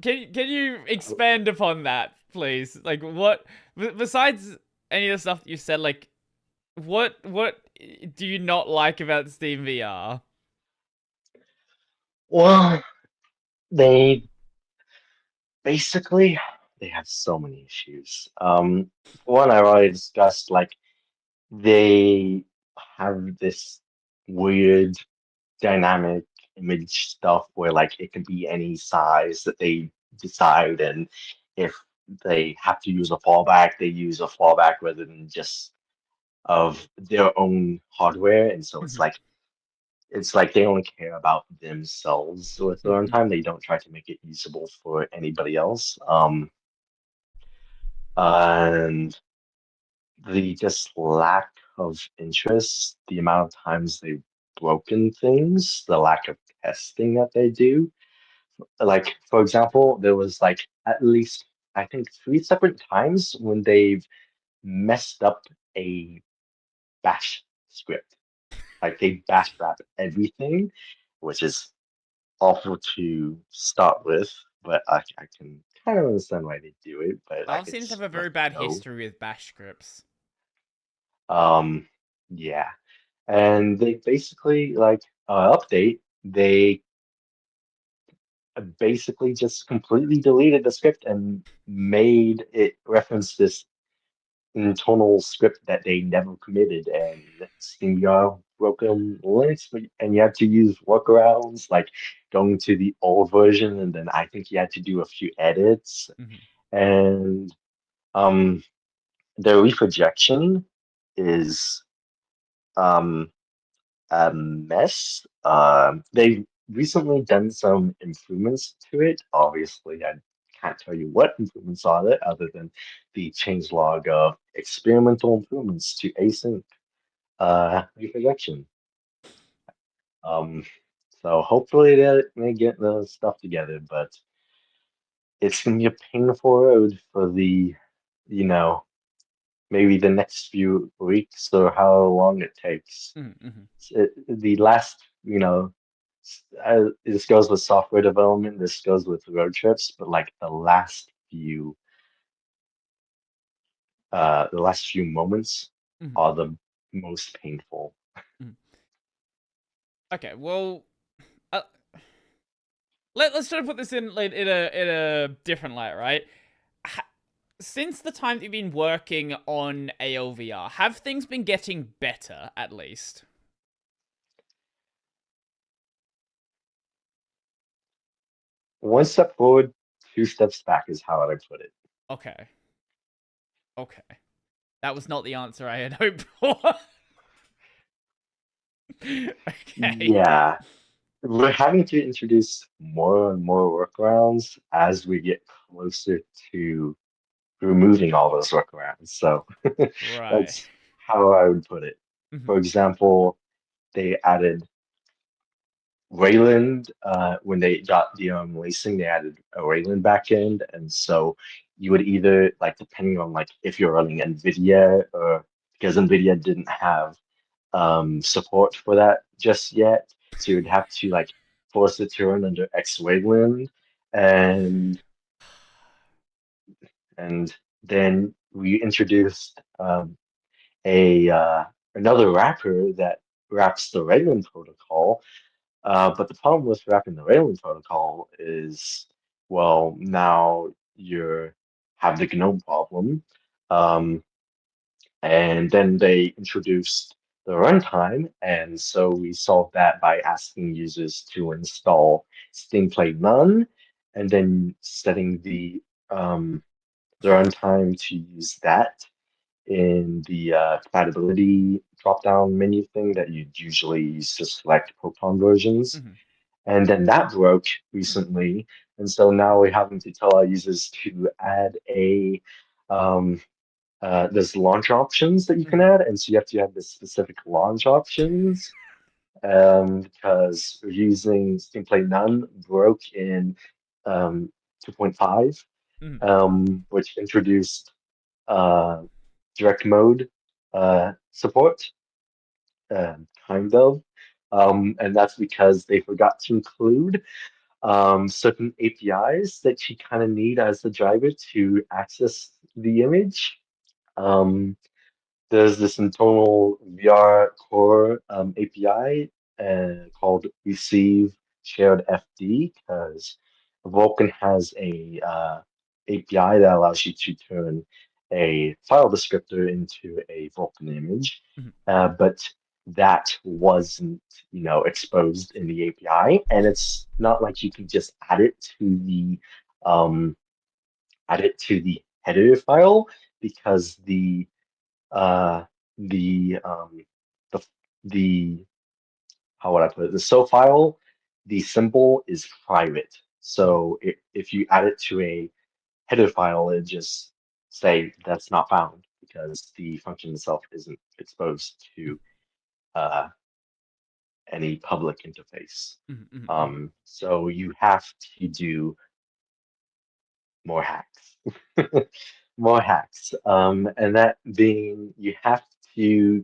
Can you expand upon that, please? Like, what besides any of the stuff that you said, like, what do you not like about Steam VR? Well, they basically they have so many issues. One I already discussed, like they have this weird dynamic image stuff where like it can be any size that they decide, and if they have to use a fallback, they use a fallback rather than just of their own hardware, and so Mhm, it's like they only care about themselves with their own mhm, time. They don't try to make it usable for anybody else. And the just lack of interest, the amount of times they've broken things, the lack of testing that they do. Like, for example, there was like at least, I think, three separate times when they've messed up a bash script. Like they bash wrap everything, which is awful to start with, but I can kind of understand why they do it, but like Valve seems to it's have a let very bad go. history with bash scripts. Um, yeah. And they basically like update, they basically just completely deleted the script and made it reference this internal script that they never committed, and SteamVR broken links, and you had to use workarounds like going to the old version, and then I think you had to do a few edits, Mhm. and um the reprojection is um a mess. They've recently done some improvements to it. Obviously, I can't tell you what improvements are there other than the changelog of experimental improvements to async reprojection. Um, so hopefully they may get the stuff together, but it's gonna be a painful road for the, you know, maybe the next few weeks or how long it takes. Mhm, mhm. The last, this goes with software development, this goes with road trips, but like the last few moments Mhm, are the most painful. mhm. Okay, well, uh, let's try to put this in like, in a different light, right? Ha Since the time that you've been working on ALVR, have things been getting better at least? One step forward, two steps back is how I put it. Okay, okay. That was not the answer I had hoped for. Okay. Yeah, we're having to introduce more and more workarounds as we get closer to removing all those workarounds. So Right. that's how I would put it. Mhm, For example, they added Wayland, when they got the lacing, they added a Wayland backend, and so you would either like depending on like if you're running NVIDIA or because NVIDIA didn't have support for that just yet, so you'd have to like force it to run under X Wayland, and and then we introduced a another wrapper that wraps the Wayland protocol. But the problem with wrapping the railing protocol is, well, now you have the GNOME problem. Um, and then they introduced the runtime, and so we solved that by asking users to install Steam Play None, and then setting the runtime to use that in the compatibility drop-down menu thing that you'd usually use to select Proton versions. mhm, And then that broke recently. And so now we're having to tell our users to add there's launch options that you can mhm. add. And so you have to have the specific launch options because we're using Steam Play None broke in 2.5, Mhm. which introduced uh, direct mode support, kind of. And that's because they forgot to include certain APIs that you kind of need as the driver to access the image. Um, there's this internal VR core API called Receive Shared FD because Vulkan has a API that allows you to turn a file descriptor into a Vulkan image, Mhm. but that wasn't, exposed in the API, and it's not like you can just um, add it to the header file because uh the the the how would I put it? The so file, the symbol is private. Mhm. So if you add it to a header file, it just say that's not found because the function itself isn't exposed to uh, any public interface. Mhm. Mhm. Mhm. So you have to do more hacks. More hacks. And that being you have to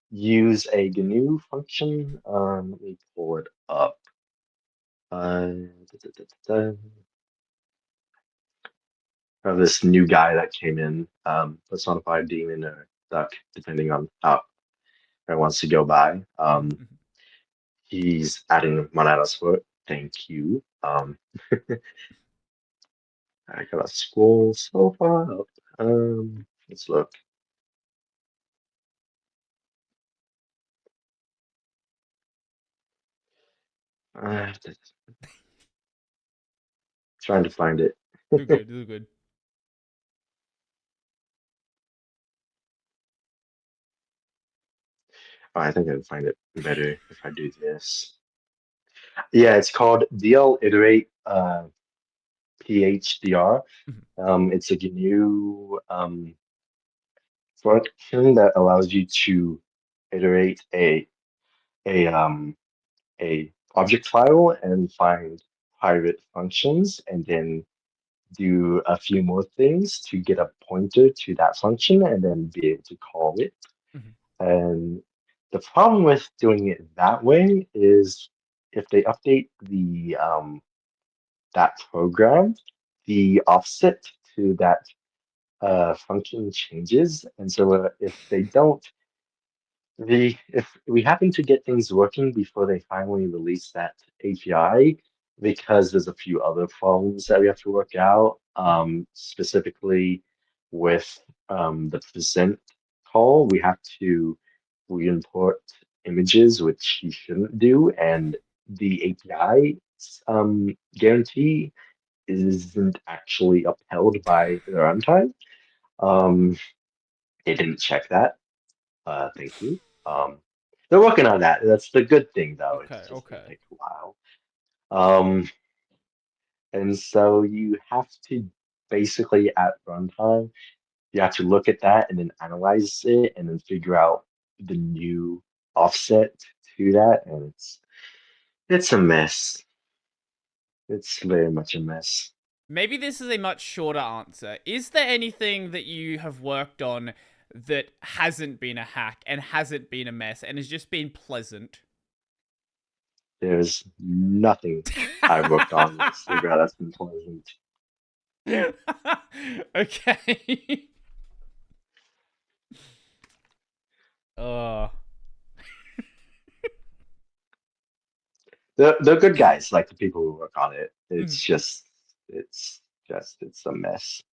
use a GNU function. Let me pull it up. Da, da, da, da, da. Of this new guy that came in, personified demon or duck, depending on how it wants to go by. Mhm. Mhm. He's adding monadas for it. Thank you. I gotta scroll so far up. Let's look. Uh, trying to find it. Do good. Do good. Oh, I think I can find it better if I do this. Yeah, it's called DL Iterate PHDR. Mhm. It's a GNU function that allows you to iterate a a object file and find private functions and then do a few more things to get a pointer to that function and then be able to call it. Mhm. And the problem with doing it that way is if they update the that program, the offset to that function changes. And so if they don't, if we happen to get things working before they finally release that API, because there's a few other problems that we have to work out, Mhm. specifically with the present call, we have to re-import images, which you shouldn't do, and the API guarantee isn't actually upheld by the runtime. Um, they didn't check that. Thank you. Um, they're working on that. That's the good thing, though. It's Okay. just gonna Okay. take a while. Um, and so you have to basically at runtime, you have to look at that and then analyze it and then figure out the new offset to that. And it's a mess. It's very much a mess. Maybe this is a much shorter answer. Is there anything that you have worked on that hasn't been a hack and hasn't been a mess and has just been pleasant? There's nothing I worked on with SteamVR that's been pleasant. Okay. Oh. They're good guys, like the people who work on it. Mhm. It's just it's a mess.